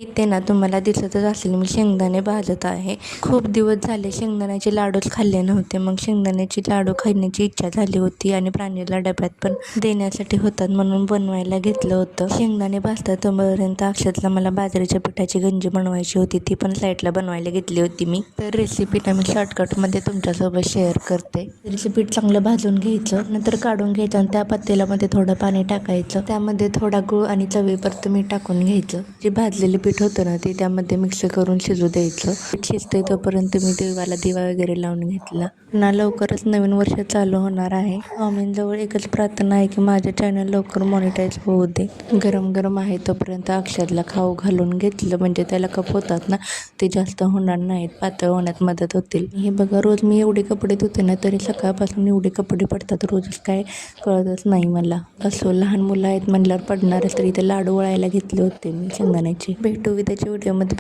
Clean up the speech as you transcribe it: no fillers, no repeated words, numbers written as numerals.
इथे ना तुम्हाला दिसतच असेल मी शेंगदाणे भाजत आहे. खूप दिवस झाले शेंगदाण्याचे लाडूच खाल्ले नव्हते. मग शेंगदाण्याचे लाडू खाण्याची इच्छा झाली होती आणि प्रांजूला डब्यात पण देण्यासाठी होतात म्हणून बनवायला घेतलं होतं. शेंगदाणे भाजतात तोपर्यंत अक्षतला मला बाजरीच्या पिठाची गंजी बनवायची होती, ती पण साईडला बनवायला घेतली होती मी. तर रेसिपी ना मी शॉर्टकटमध्ये तुमच्यासोबत शेअर करते. पीठ चांगलं भाजून घ्यायचं, नंतर काढून घ्यायचं आणि त्या पातेल्यामध्ये थोडं पाणी टाकायचं. त्यामध्ये थोडा गूळ आणि चवीपुरतं मीठ टाकून घ्यायचं. जे भाजलेले पीठ होतं ना ते त्यामध्ये मिक्स करून शिजू द्यायचं. पीठ शिजतंय तोपर्यंत मी देवाला दिवा वगैरे लावून घेतला ना. लवकरच नवीन वर्ष चालू होणार आहे. स्वामींजवळ एकच प्रार्थना आहे की माझे चॅनल लवकर मॉनिटाईज होऊ दे. गरम गरम आहे तोपर्यंत अक्षरला खाऊ घालून घेतलं, म्हणजे त्याला कप होतात ना ते जास्त होणार नाहीत, पातळ होण्यात मदत होतील. हे बघा, रोज मी एवढे कपडे धुते ना तरी सकाळपासून एवढे कपडे पडतात रोजच, काय कळतच नाही मला. असो, लहान मुलं आहेत म्हणल्यावर पडणारच. तरी ते लाडू वळायला घेतले होते मी शेंगदाण्याचे. भेटू उद्याच्या व्हिडिओमध्ये.